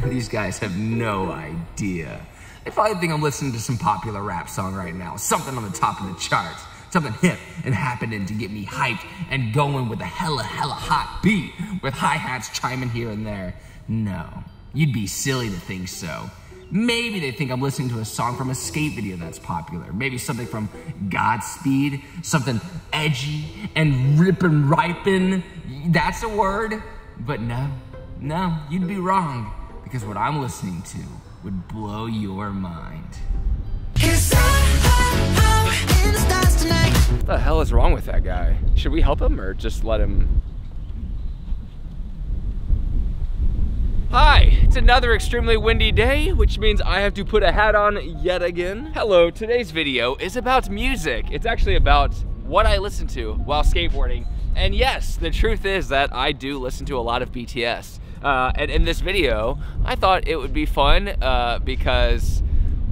These guys have no idea. They probably think I'm listening to some popular rap song right now, something on the top of the charts, something hip and happening to get me hyped and going with a hella hot beat with hi-hats chiming here and there. No, you'd be silly to think so. Maybe they think I'm listening to a song from a skate video that's popular. Maybe something from Godspeed, something edgy and rip and ripen. That's a word, but no, you'd be wrong, because what I'm listening to would blow your mind. What the hell is wrong with that guy? Should we help him or just let him? Hi, it's another extremely windy day, which means I have to put a hat on yet again. Hello, today's video is about music. It's actually about what I listen to while skateboarding. And yes, the truth is that I do listen to a lot of BTS. And in this video, I thought it would be fun because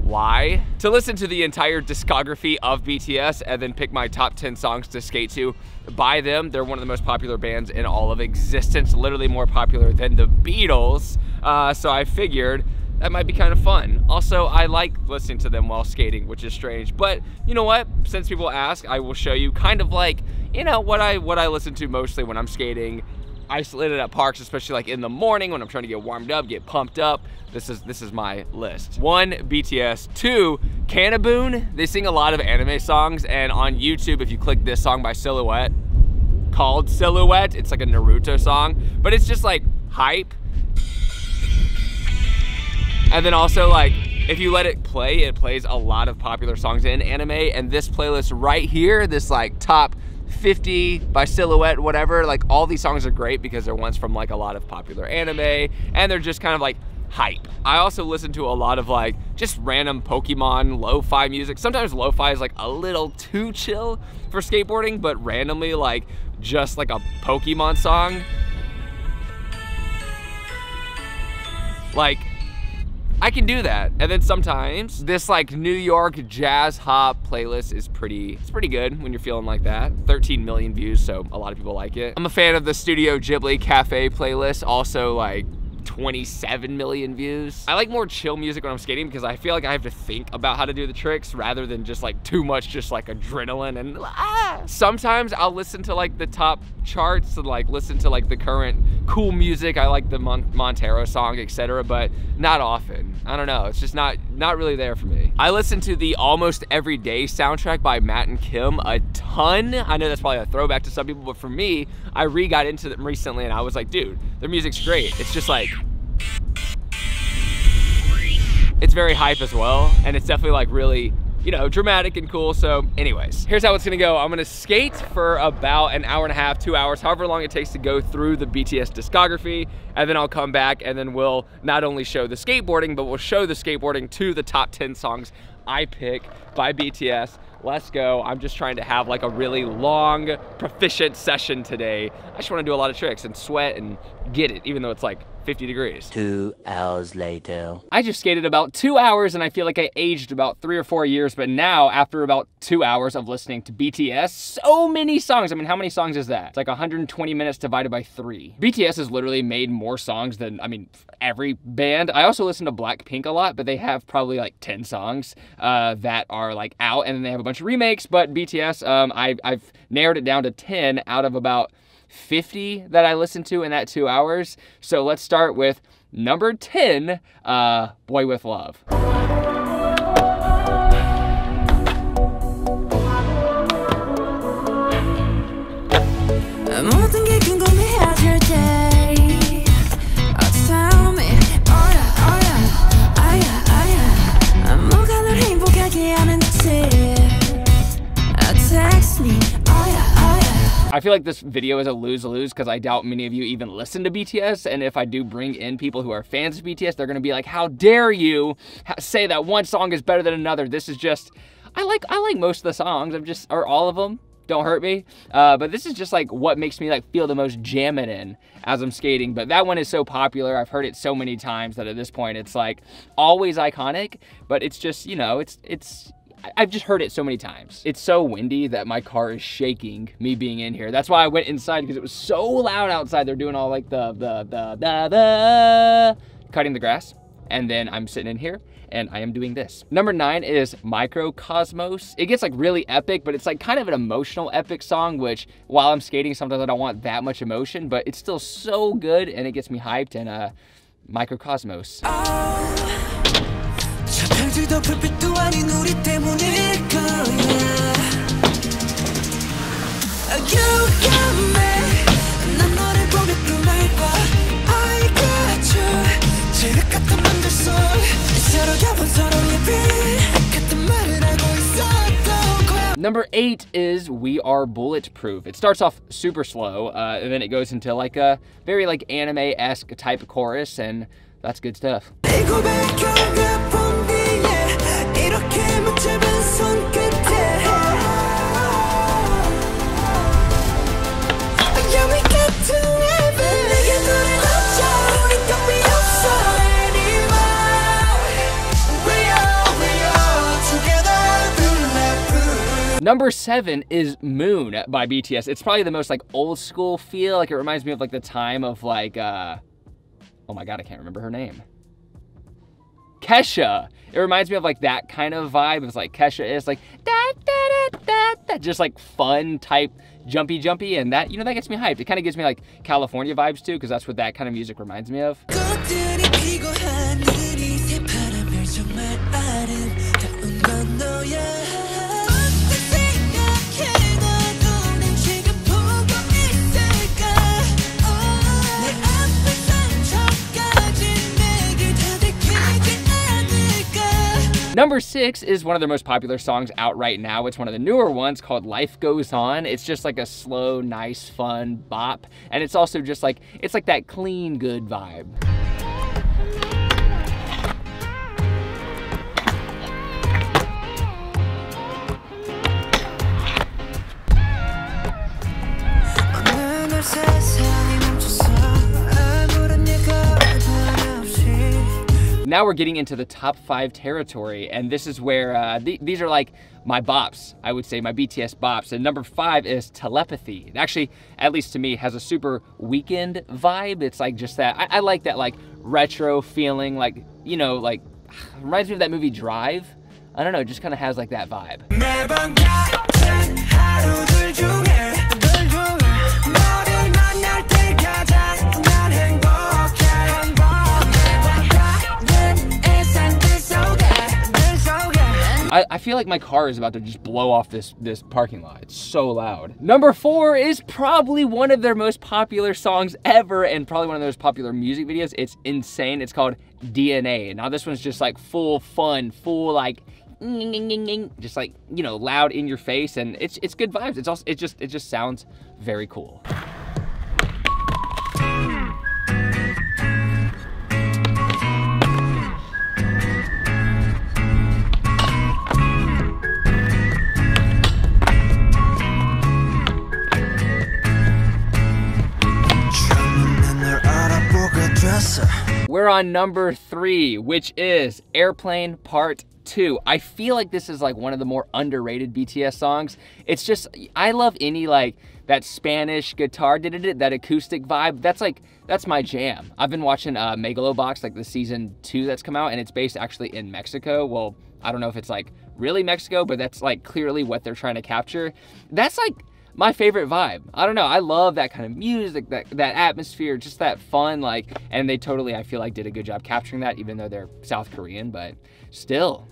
why? To listen to the entire discography of BTS and then pick my top 10 songs to skate to by them. They're one of the most popular bands in all of existence, literally more popular than the Beatles. So I figured that might be kind of fun. Also, I like listening to them while skating, which is strange. But you know what? Since people ask, I will show you kind of like, you know, what I listen to mostly when I'm skating. Isolated at parks, especially like in the morning when I'm trying to get warmed up, get pumped up. This is my list. 1, BTS. 2, Canaboon. They sing a lot of anime songs, and on YouTube, if you click this song by Silhouette, called Silhouette, it's like a Naruto song, but it's just like hype. And then also like, if you let it plays a lot of popular songs in anime, and this playlist right here, this like top 50 by Silhouette, whatever, like all these songs are great because they're ones from like a lot of popular anime, and they're just kind of like hype. I also listen to a lot of like just random Pokemon lo-fi music. Sometimes lo-fi is like a little too chill for skateboarding, but randomly like just like a Pokemon song, like I can do that. And then sometimes this like New York jazz hop playlist is pretty good when you're feeling like that. 13 million views, so a lot of people like it. I'm a fan of the Studio Ghibli Cafe playlist, also like 27 million views. I like more chill music when I'm skating because I feel like I have to think about how to do the tricks rather than just like too much just like adrenaline and Sometimes I'll listen to like the top charts and like listen to like the current cool music. I like the Montero song, etc., but not often. I don't know, it's just not really there for me. I listen to the Almost Everyday soundtrack by Matt and Kim a ton. I know that's probably a throwback to some people, but for me, I got into them recently and I was like, dude, their music's great. It's just like, it's very hype as well, and it's definitely like really, you know, dramatic and cool. So anyways, here's how it's gonna go. I'm gonna skate for about an hour and a half, 2 hours, however long it takes to go through the BTS discography, and then I'll come back and then we'll not only show the skateboarding, but we'll show the skateboarding to the top 10 songs I pick by BTS. Let's go. I'm just trying to have like a really long, proficient session today. I just wanna do a lot of tricks and sweat and get it, even though it's like 50 degrees. 2 hours later. I just skated about 2 hours and I feel like I aged about 3 or 4 years, but now after about 2 hours of listening to BTS, so many songs. I mean, how many songs is that? It's like 120 minutes divided by 3. BTS has literally made more songs than, I mean, every band. I also listen to Blackpink a lot, but they have probably like 10 songs that are like out, and then they have a bunch of remakes, but BTS, I've narrowed it down to 10 out of about 50 that I listened to in that 2 hours. So let's start with number 10, Boy With Love. I feel like this video is a lose-lose because I doubt many of you even listen to BTS, and if I do bring in people who are fans of BTS, they're gonna be like, how dare you say that one song is better than another? This is just, I like most of the songs, or all of them, don't hurt me, but this is just like what makes me like feel the most jamming in as I'm skating. But that one is so popular, I've heard it so many times that at this point it's like always iconic, but it's just, you know, I've just heard it so many times. It's so windy that my car is shaking, me being in here. That's why I went inside, because it was so loud outside. They're doing all like the cutting the grass, and then I'm sitting in here and I am doing this. Number 9 is Microcosmos. It gets like really epic, but it's like kind of an emotional epic song, which while I'm skating, sometimes I don't want that much emotion, but it's still so good and it gets me hyped. And Microcosmos. Number 8 is We Are Bulletproof. It starts off super slow, and then it goes into like a very like anime-esque type of chorus, and that's good stuff. Number 7 is Moon by BTS. It's probably the most like old school feel. Like it reminds me of like the time of like, oh my God, I can't remember her name. Kesha. It reminds me of like that kind of vibe. It's like Kesha is like, da, da, da, da, da, just like fun type jumpy. And that, you know, that gets me hyped. It kind of gives me like California vibes too, because that's what that kind of music reminds me of. Number 6 is one of their most popular songs out right now. It's one of the newer ones called Life Goes On. It's just like a slow, nice, fun bop. And it's also just like, it's like that clean, good vibe. Now we're getting into the top 5 territory, and this is where these are like my bops, I would say, my BTS bops. And number 5 is Telepathy. It actually, at least to me, has a super Weekend vibe. It's like just that, I like that like retro feeling, like, you know, like reminds me of that movie Drive. I don't know, it just kind of has like that vibe. I feel like my car is about to just blow off this parking lot. It's so loud. Number 4 is probably one of their most popular songs ever, and probably one of their most popular music videos. It's insane. It's called DNA. Now this one's just like full fun, full like just like, you know, loud in your face, and it's good vibes. It's also, it just sounds very cool. We're on number 3, which is Airplane Part 2. I feel like this is like one of the more underrated BTS songs. It's just, I love any like that Spanish guitar, that acoustic vibe. That's my jam. I've been watching Megalobox, like the season 2 that's come out, and it's based actually in Mexico. Well, I don't know if it's like really Mexico, but that's like clearly what they're trying to capture. That's like my favorite vibe. I don't know, I love that kind of music, that atmosphere, just that fun, like, and they totally, I feel like, did a good job capturing that, even though they're South Korean, but still.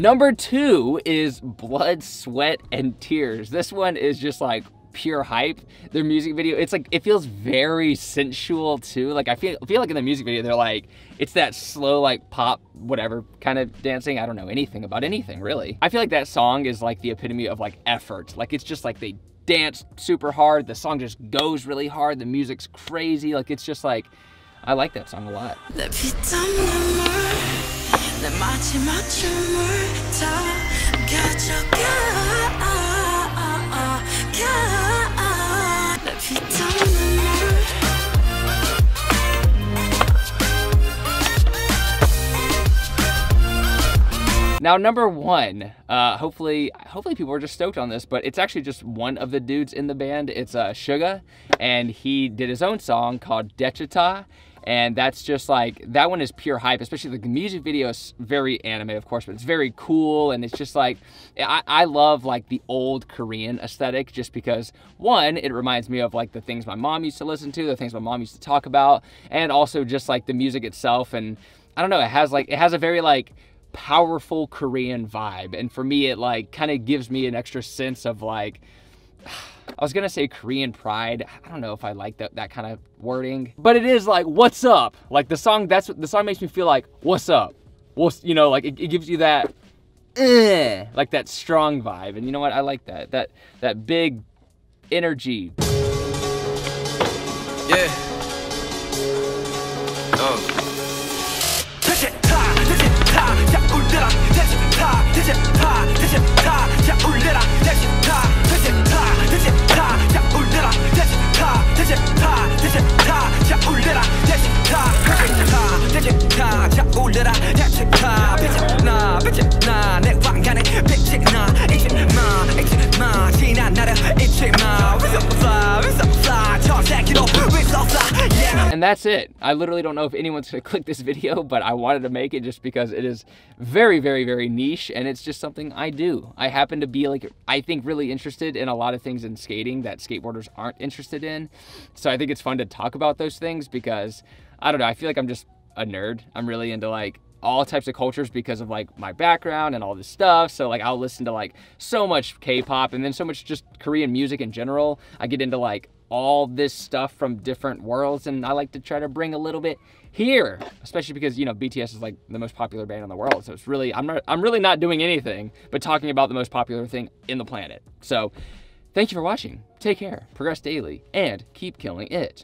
Number 2 is Blood, Sweat, and Tears. This one is just like pure hype. Their music video, it's like, it feels very sensual too. Like I feel like in the music video, they're like, it's that slow like pop, whatever kind of dancing. I don't know anything about anything really. I feel like that song is like the epitome of like effort. Like it's just like they dance super hard. The song just goes really hard. The music's crazy. Like it's just like, I like that song a lot. Now, number one, hopefully people are just stoked on this, but it's actually just one of the dudes in the band. It's Suga, and he did his own song called Dechita, and that's just like, that one is pure hype, especially like the music video is very anime, of course, but it's very cool, and it's just like, I love like the old Korean aesthetic, just because, one, it reminds me of like the things my mom used to listen to, the things my mom used to talk about, and also just like the music itself, and I don't know, it has a very like powerful Korean vibe, and for me it like kind of gives me an extra sense of like, I was gonna say Korean pride. I don't know if I like that kind of wording, but it is like, what's up? Like the song makes me feel like, what's up? What's, you know, like it gives you that like that strong vibe, and you know what, I like that big energy. Yeah. Oh. And that's it. I literally don't know if anyone's gonna click this video, but I wanted to make it just because it is very, very, very niche, and it's just something I do. I happen to be like, I think, really interested in a lot of things in skating that skateboarders aren't interested in. So I think it's fun to talk about those things because, I don't know, I feel like I'm just a nerd. I'm really into like all types of cultures because of like my background and all this stuff. So like I'll listen to like so much K-pop and then so much just Korean music in general. I get into like all this stuff from different worlds, and I like to try to bring a little bit here, especially because, you know, BTS is like the most popular band in the world. So it's really, I'm really not doing anything but talking about the most popular thing in the planet. So thank you for watching. Take care, progress daily, and keep killing it.